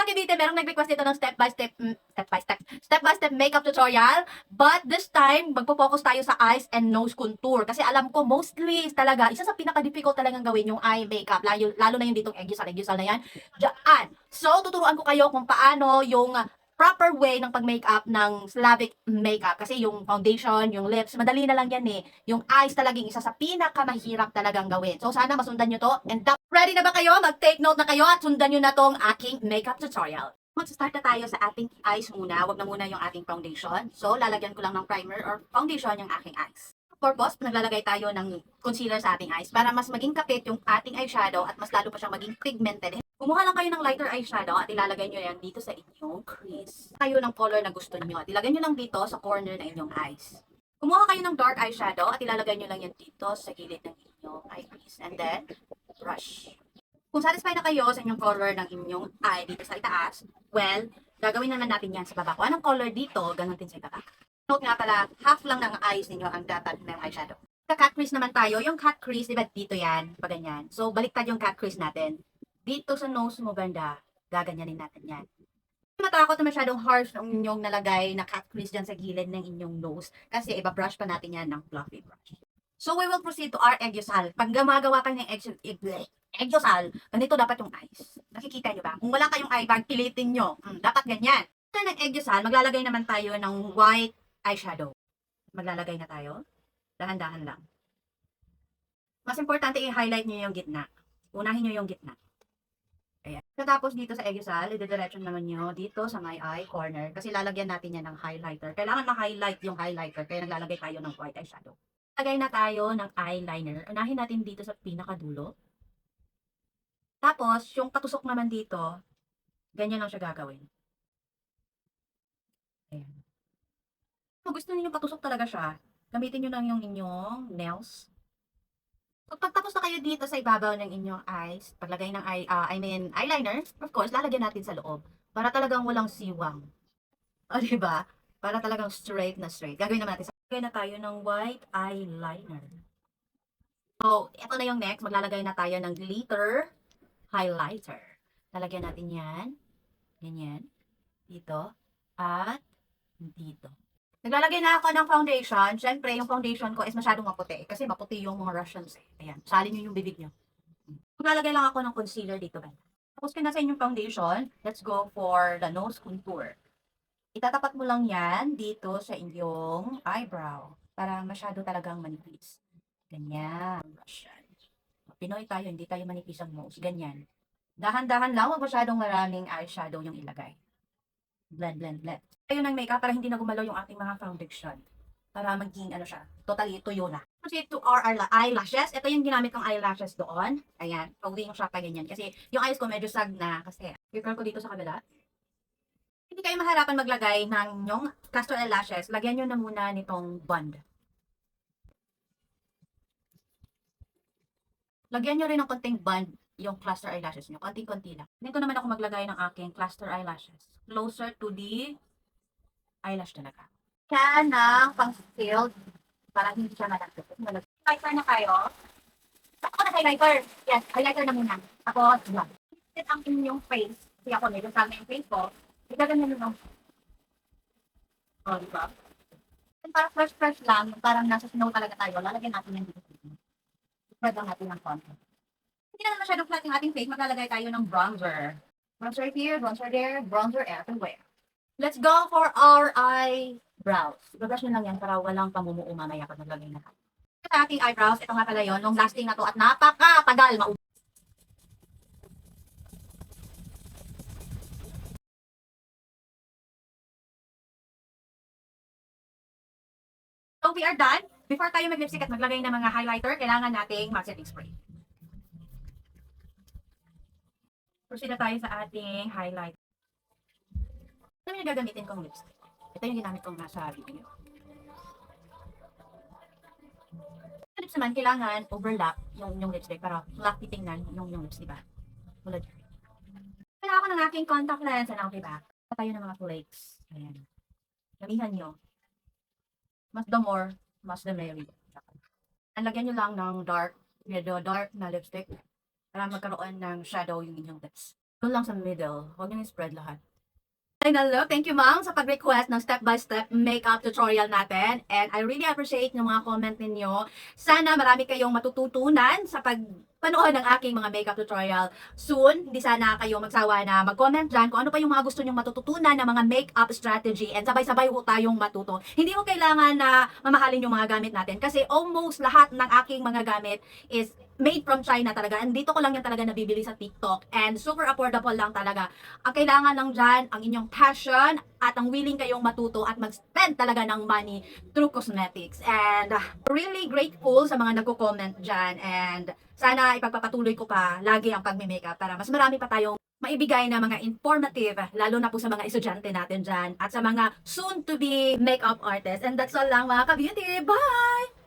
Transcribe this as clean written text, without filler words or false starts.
Kibite, merong nag-request dito ng step-by-step makeup tutorial. But this time, magpo-focus tayo sa eyes and nose contour. Kasi alam ko, mostly talaga, isa sa pinaka-difficult talagang gawin yung eye makeup. Lalo na yung ditong eggyosal na yan. Diyan. So, tuturuan ko kayo kung paano yung proper way ng pag-makeup ng Slavic makeup. Kasi yung foundation, yung lips, madali na lang yan eh. Yung eyes talagang isa sa pinaka-mahirap talagang gawin. So, sana masundan nyo to. And ready na ba kayo? Mag-take note na kayo at sundan nyo na tong aking makeup tutorial. Mag-start na tayo sa ating eyes muna. Wag na muna yung ating foundation. So, lalagyan ko lang ng primer or foundation yung aking eyes. Purpose, naglalagay tayo ng concealer sa ating eyes para mas maging kapit yung ating eyeshadow at mas lalo pa siyang maging pigmented. Kumuha lang kayo ng lighter eyeshadow at ilalagay nyo yan dito sa inyong crease. Kayo ng color na gusto nyo at ilagay nyo lang dito sa corner ng inyong eyes. Kumuha kayo ng dark eyeshadow at ilalagay nyo lang yan dito sa gilid ng inyong eye crease. And then, brush. Kung satisfied na kayo sa inyong color ng inyong eye dito sa itaas, well, gagawin naman natin yan sa baba. Kung anong color dito, ganun din sa baba. Note nga pala, half lang ng eyes ninyo ang dapat ng eyeshadow. Sa cat crease naman tayo, yung cat crease, diba dito yan, pa ganyan. So, baliktad yung cat crease natin. Dito sa nose mo banda, gaganyanin natin yan. Matakot na masyadong harsh ng inyong nalagay na cat crease dyan sa gilid ng inyong nose kasi iba-brush pa natin yan ng fluffy brush. So, we will proceed to our eggyosal. Pag gumagawa kayo ng eggyosal, ganito dapat yung eyes. Nakikita nyo ba? Kung wala kayong eye bag, pilitin nyo. Dapat ganyan. After ng eggyosal, maglalagay naman tayo ng white eyeshadow. Maglalagay na tayo. Dahan-dahan lang. Mas importante i-highlight nyo yung gitna. Unahin nyo yung gitna. Ayan. Tapos dito sa eggyosal, i-diretso naman nyo dito sa my eye corner. Kasi lalagyan natin yan ng highlighter. Kailangan ma-highlight yung highlighter. Kaya naglalagay tayo ng white eyeshadow. Lagay na tayo ng eyeliner. Unahin natin dito sa pinakadulo. Tapos, yung patusok naman dito, ganyan lang siya gagawin. Ayan. Kung gusto niyo patusok talaga siya, gamitin nyo lang yung inyong nails. So, pagtapos na kayo dito sa ibabaw ng inyong eyes, paglagay ng eyeliner, of course, lalagyan natin sa loob. Para talagang walang siwang. O, diba? Para talagang straight na straight. Gagawin naman natin. Lagay na tayo ng white eyeliner. So, ito na yung next. Maglalagay na tayo ng glitter highlighter. Lalagyan natin yan. Ganyan. Dito. At dito. Naglalagay na ako ng foundation. Siyempre, yung foundation ko is masyadong maputi. Kasi maputi yung mga Russians eh. Ayan. Salin nyo yung bibig nyo. Maglalagay lang ako ng concealer dito. Tapos kung nasa inyong foundation, let's go for the nose contour. Itatapat mo lang yan dito sa inyong eyebrow. Para masyado talagang manipis. Ganyan. Russian. Pinoy tayo, hindi tayo manipis ang nose. Ganyan. Dahan-dahan lang, huwag masyadong maraming eyeshadow yung ilagay. Blend, blend, blend. Tayo ng makeup para hindi na gumalaw yung ating mga foundation. Para maging ano siya, totally tuyo na. Proceed to our eyelashes. Ito yung ginamit kong eyelashes doon. Ayan, pauwi yung siya pa ganyan. Kasi yung eyes ko medyo sag na. Kasi, refer ko dito sa kabila. Hindi kayo maharapan maglagay ng yung castor eyelashes. Lagyan nyo na muna nitong bond. Lagyan nyo rin ng konting band yung cluster eyelashes nyo. Konting-konti lang. Dito naman ako maglagay ng aking cluster eyelashes. Closer to the eyelash talaga. Kaya ng pang-filled para hindi siya malagay. Highlighter na kayo. Ako na highlighter. Yes, highlighter na muna. Ako, blonde. Set ang inyong face. Kasi ako, medyo sama yung face ko. Igaganyan nyo. O, diba? Para fresh lang, parang nasa snow talaga tayo, lalagyan natin yan dito. Spread lang natin ng konti. Hindi naman masyadong flat yung ating face, maglalagay tayo ng bronzer. Bronzer here, bronzer there, bronzer everywhere. Let's go for our eyebrows. Ibabrush nyo lang yan para walang pamumuo mamaya pag naglagay na tayo. Sa ating eyebrows, ito nga pala yun, nung lasting na to at napakatagal mauwi. So we are done. Before tayo mag-lipstick at maglagay ng mga highlighter, kailangan nating mag-setting spray. Proceed na tayo sa ating highlighter. Ito yung gagamitin kong lipstick. Ito yung ginamit kong nasa video. Sa lips naman, kailangan overlap yung lipstick para flat titingnan yung lips, diba? Tulad yun. Kailangan ko ng aking contact lens. Ano, diba? Tayo ng mga flakes. Ayan. Gamihan nyo. Mas the more, mas the merry. Lagyan nyo lang ng medyo dark na lipstick para magkaroon ng shadow yung inyong lips. Doon lang sa middle. Huwag niyo i-spread lahat. Final look. Thank you, ma'am, sa pag-request ng step-by-step makeup tutorial natin. And I really appreciate yung mga comment ninyo. Sana marami kayong matututunan sa panood ng aking mga makeup tutorial soon. Hindi sana kayo magsawa na mag-comment dyan kung ano pa yung mga gusto nyong matututunan ng mga makeup strategy and sabay-sabay ho tayong matuto. Hindi ho kailangan na mamahalin yung mga gamit natin kasi almost lahat ng aking mga gamit is made from China talaga. And dito ko lang yan talaga nabibili sa TikTok. And super affordable lang talaga. Ang kailangan lang dyan, ang inyong passion at ang willing kayong matuto at mag-spend talaga ng money through cosmetics. And really grateful sa mga nagko-comment dyan. And sana ipagpapatuloy ko pa lagi ang pagme-makeup para mas marami pa tayong maibigay na mga informative, lalo na po sa mga estudyante natin dyan at sa mga soon-to-be makeup artists. And that's all lang mga ka-beauty. Bye!